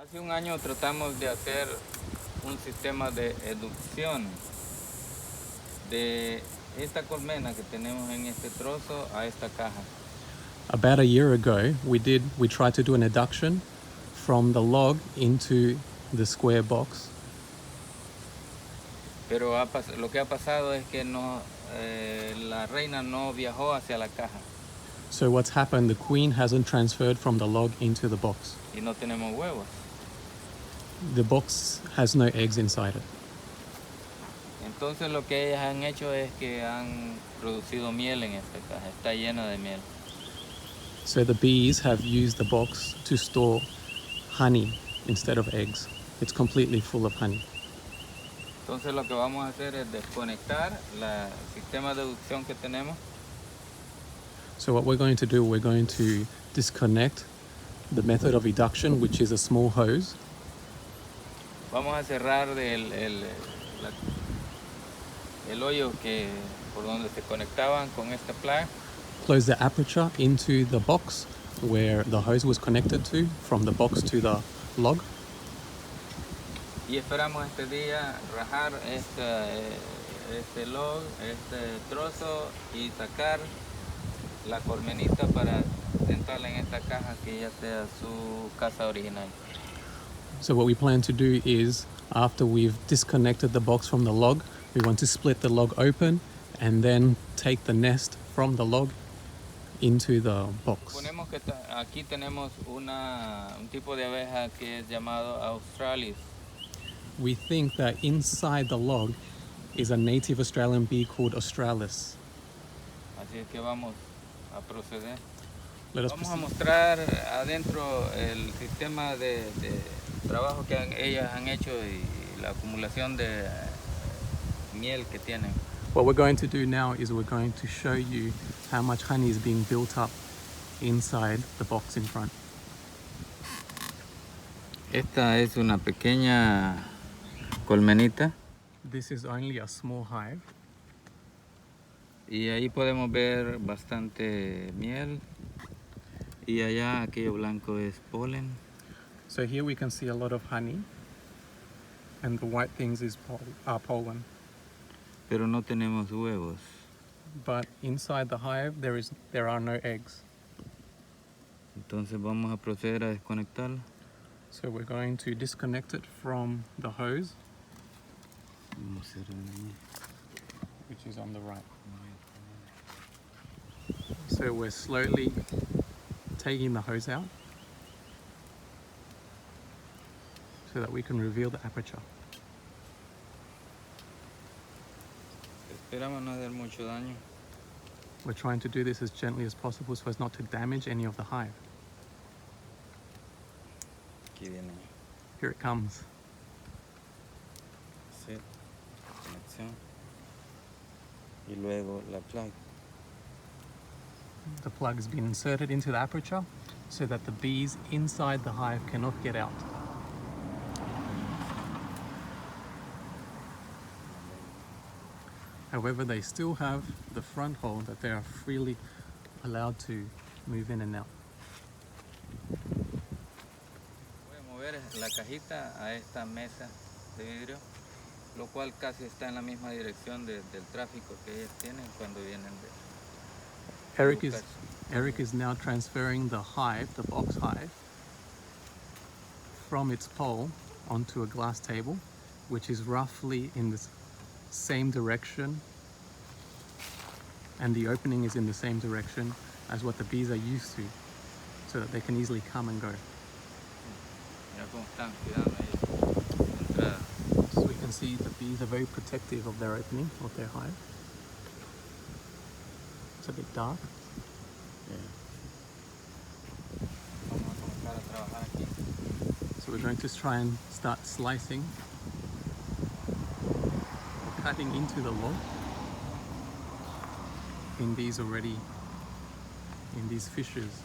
Hace un año tratamos de hacer un sistema de educción de esta colmena que tenemos en este trozo a esta caja. About a year ago, we tried to do an adduction from the log into the square box. Pero lo que ha pasado es que la reina no viajó hacia la caja. So what's happened, the queen hasn't transferred from the log into the box. Y no tenemos huevos. The box has no eggs inside it. Entonces lo que ellas han hecho es que han producido miel en esta caja. Está llena de miel. So the bees have used the box to store honey instead of eggs. It's completely full of honey. Entonces lo que vamos a hacer es desconectar el sistema de educción que tenemos. So what we're going to do, we're going to disconnect the method of eduction, which is a small hose. Vamos a cerrar el hoyo por donde se conectaban con esta plug. Close the aperture into the box where the hose was connected to, from the box to the log. Y esperamos este día rajar este log, este trozo y sacar la colmenita para sentarla en esta caja que ya sea su casa original. So what we plan to do is, after we've disconnected the box from the log, we want to split the log open and then take the nest from the log into the box. Suponemos que aquí tenemos un tipo de abeja que es llamado Australis. We think that inside the log is a native Australian bee called Australis. Así es que vamos a proceder. Vamos a mostrar adentro el sistema de trabajo que ellas han hecho y la acumulación de miel que tienen. What we're going to do now is we're going to show you how much honey is being built up inside the box in front. Esta es una pequeña colmenita. This is only a small hive. Y ahí podemos ver bastante miel. Y allá aquello blanco es polen. So here we can see a lot of honey, and the white things are pollen. Pero no tenemos huevos. But inside the hive there are no eggs. Entonces vamos a proceder a desconectarlo. So we're going to disconnect it from the hose, which is on the right. So we're slowly taking the hose out so that we can reveal the aperture. Esperamos no hacer mucho daño. We're trying to do this as gently as possible so as not to damage any of the hive. Aquí viene. Here it comes. Set, conexión. Y luego la plug. The plug has been inserted into the aperture so that the bees inside the hive cannot get out. However, they still have the front hole that they are freely allowed to move in and out. Voy a mover la cajita a esta mesa de vidrio, lo cual casi está en la misma dirección del tráfico que ellas tienen cuando vienen de Eric is now transferring the hive, the box hive, from its pole onto a glass table, which is roughly in the same direction, and the opening is in the same direction as what the bees are used to, so that they can easily come and go. So we can see the bees are very protective of their opening, of their hive. It's a bit dark. So we're going to try and start slicing, cutting into the log in these fissures.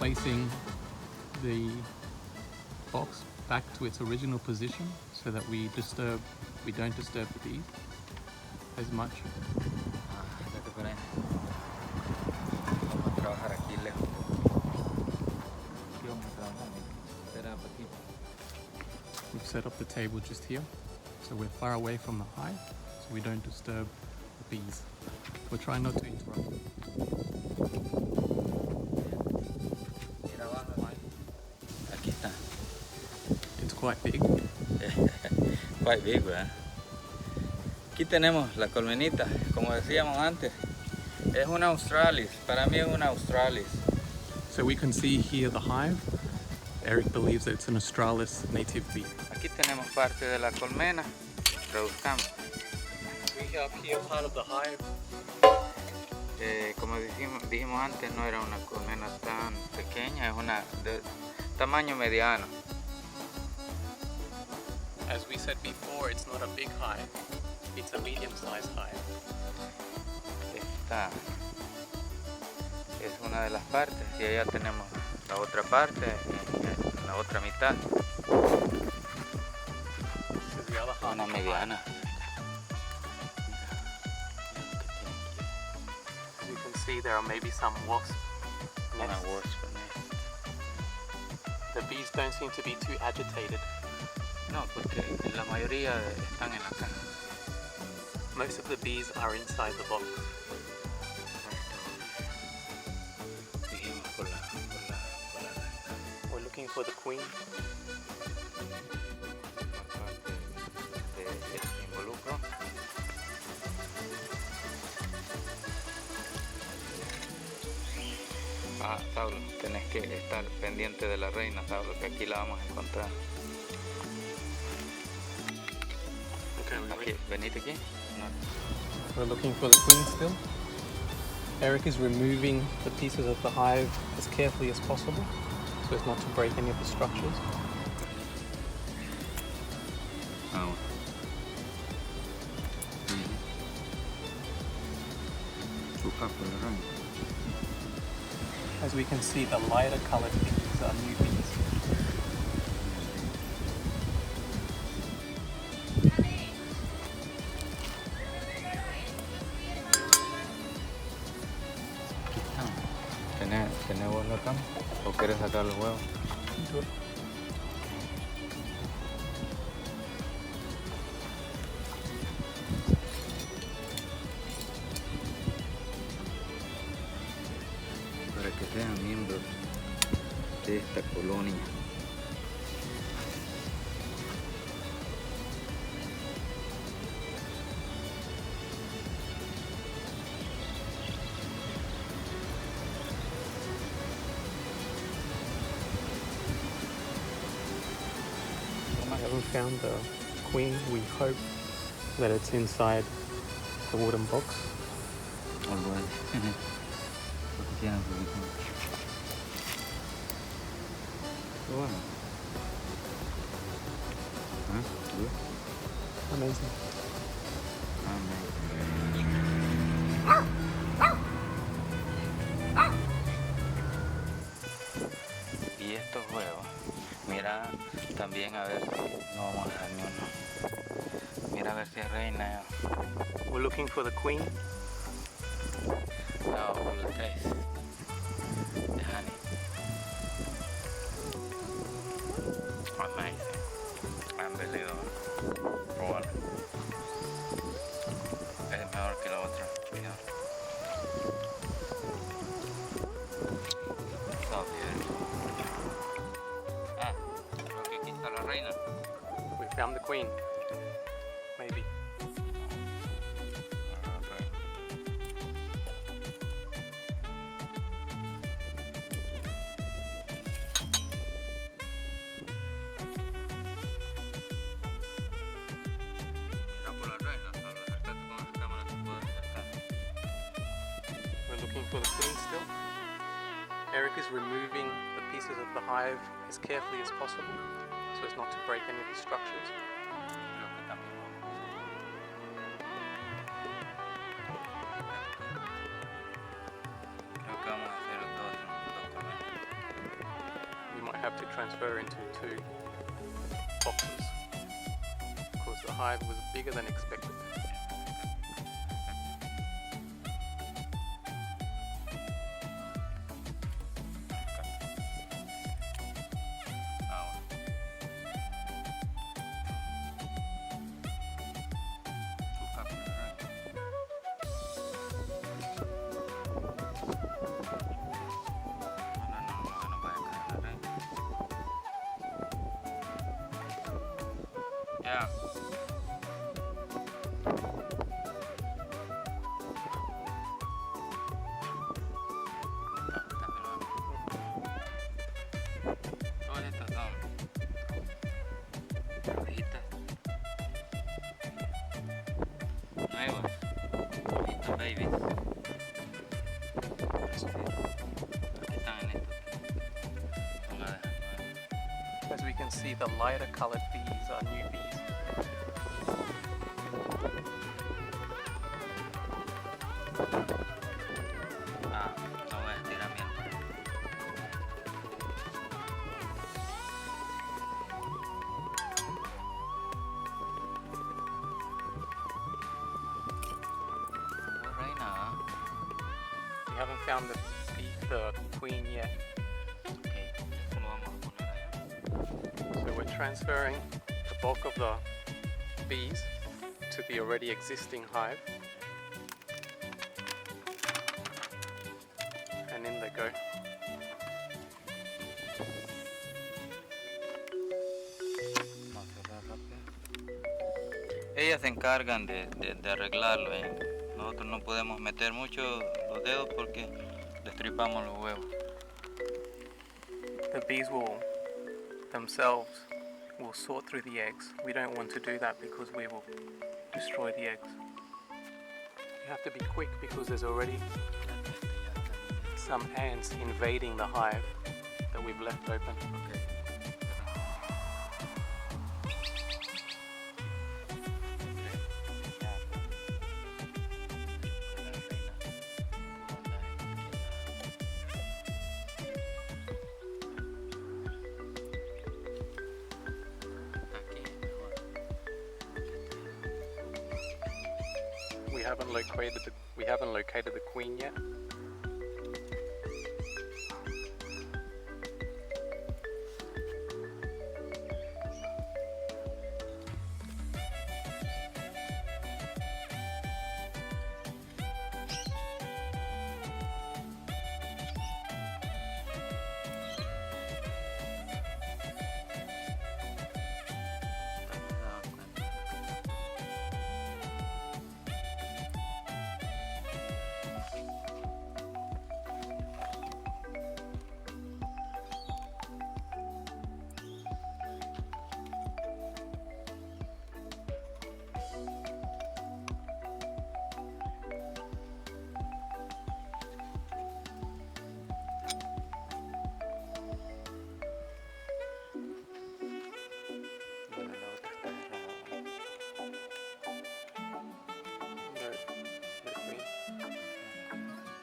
placing the box back to its original position so that we don't disturb the bees as much. Date por ahí. Vamos a trabajar aquí lejos. Aquí vamos a trabajar. Será para aquí. We've set up the table just here, so we're far away from the hive, so we don't disturb the bees. We're trying not to interrupt. Mira abajo, aquí está. It's quite big. Quite big, ¿verdad? Aquí tenemos la colmenita, como decíamos antes. Es una australis, para mí es una australis. So we can see here the hive. Eric believes that it's an Australis native bee. Aquí tenemos parte de la colmena. Reduzcamos. We have here part of the hive. Como dijimos antes, no era una colmena tan pequeña, es una de tamaño mediano. As we said before, it's not a big hive. It's a medium-sized hive. Esta es una de las partes y allá tenemos la otra parte, la otra mitad. This is the other half. Una mediana. As you can see, there are maybe some wasp Una nests. wasp nest. The bees don't seem to be too agitated. No, porque la mayoría están en la caja. Most of the bees are inside the box. Dijimos por la reina. We're looking for the queen. De este involucro. Saulo, tenés que estar pendiente de la reina, Saulo, que aquí la vamos a encontrar. Aquí, venite aquí. No. We're looking for the queen still. Eric is removing the pieces of the hive as carefully as possible so as not to break any of the structures. Vamos. Busca por la reina. As we can see, the lighter colored bees are new bees. ¿Tenés vos la cama? ¿O quieres sacar los huevos? Para que sean miembros de esta colonia. We haven't found the queen. We hope that it's inside the wooden box. Alright. Porque tiene un poquito. Qué bueno. ¿Ah? Good. Amazing. Y estos huevos, mira también a ver si no vamos a dejar ni uno. Mira a ver si es reina. We're looking for the queen. No, por el taste. The honey. Amazing. Unbelievable. Bueno. Es mejor que la otra. Mira. So beautiful. Ah, creo que aquí está la reina. We found the queen. Maybe. We're looking for the queen still. Eric is removing the pieces of the hive as carefully as possible so as not to break any of the structures. Creo que vamos a hacer dos colmenas. have to transfer into 2 boxes because the hive was bigger than expected. Yeah. Todas estas son abejitas nuevas, abejitas babies. Aquí están en esto. Son abejas nuevas. As we can see, the lighter colored bees are new bees. No voy a estirar miel por ahí. Reina. We haven't found the queen yet. Okay, esto lo vamos a poner allá. So we're transferring the bulk of the bees to the already existing hive. And in they go. Vamos a cerrar rápido. Ellas se encargan de arreglarlo. Nosotros no podemos meter mucho los dedos porque destripamos los huevos. The bees will themselves will sort through the eggs. We don't want to do that because we will destroy the eggs. You have to be quick because there's already some ants invading the hive that we've left open. Okay. We haven't located the queen yet.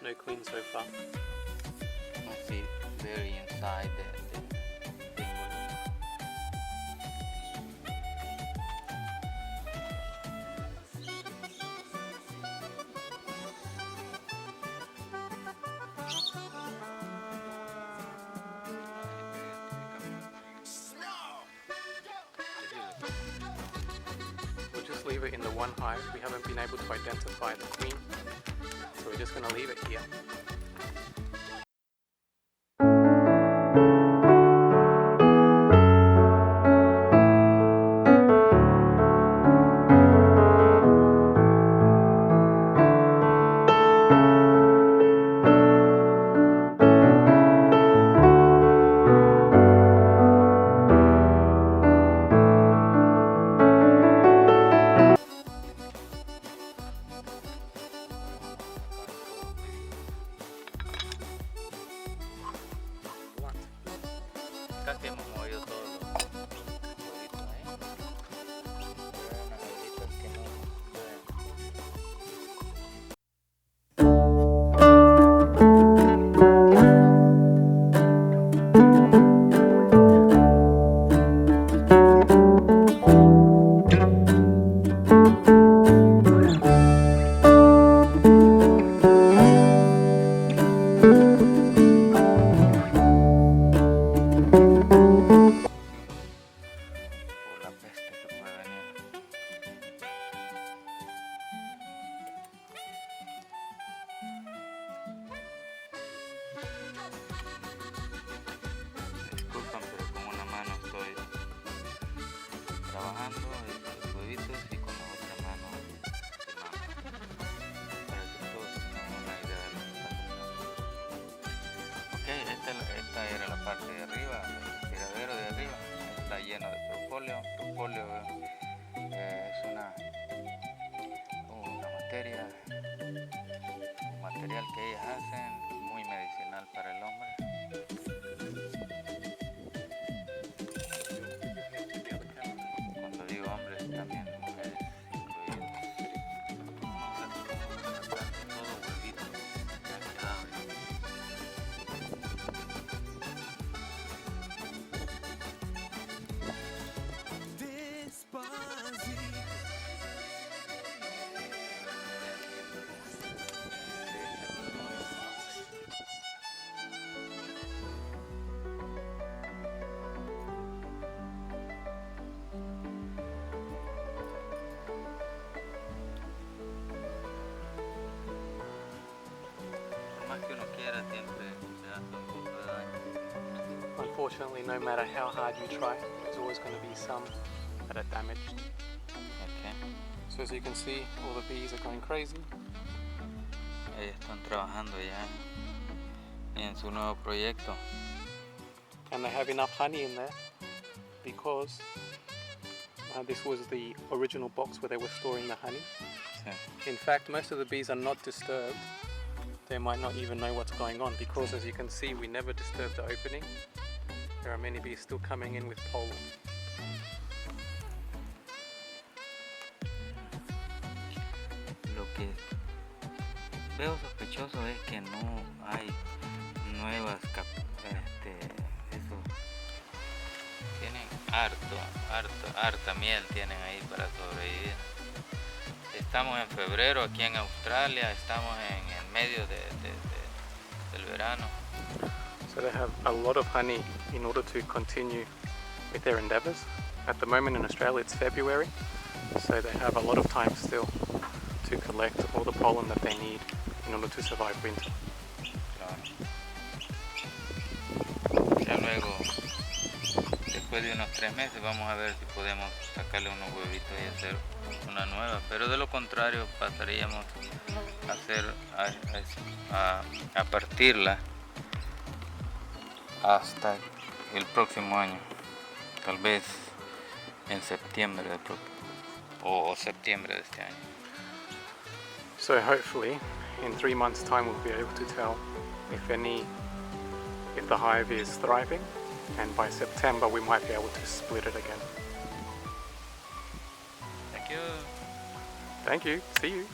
No queen so far. Must be very inside the thing. We'll just leave it in the one hive. We haven't been able to identify the queen, so we're just going to leave it here. trabajando los huevitos y con la otra mano quemando, para que todos tengan una idea de lo que está pasando. Ok, esta era la parte de arriba, el tiradero de arriba, está lleno de propóleo. Propóleo es una materia, un material que ellas hacen muy medicinal para el hombre. Cuando digo hombres también mujeres incluidas. Vamos a sacar todo huevito que ha quedado. Que uno quiera siempre se hace un poco de daño. Unfortunately, no matter how hard you try, there's always going to be some that are damaged. Okay. So as you can see, all the bees are going crazy. Ellos están trabajando ya en su nuevo proyecto. And they have enough honey in there because this was the original box where they were storing the honey. Sí. In fact, most of the bees are not disturbed. They might not even know what's going on because, as you can see, we never disturb the opening. There are many bees still coming in with pollen. Lo que veo sospechoso es que no hay nuevas tienen harta miel tienen ahí para sobrevivir. Estamos en febrero aquí en Australia, estamos en el medio del verano. So they have a lot of honey in order to continue with their endeavours. At the moment in Australia it's February, so they have a lot of time still to collect all the pollen that they need in order to survive winter. Claro. Ya luego, después de unos 3 meses, vamos a ver si podemos sacarle unos huevitos y hacer una nueva, pero de lo contrario pasaríamos a hacer a partirla hasta el próximo año, tal vez en septiembre o septiembre de este año. So hopefully in 3 months' time we'll be able to tell if the hive is thriving, and by September we might be able to split it again. Thank you. Thank you. See you.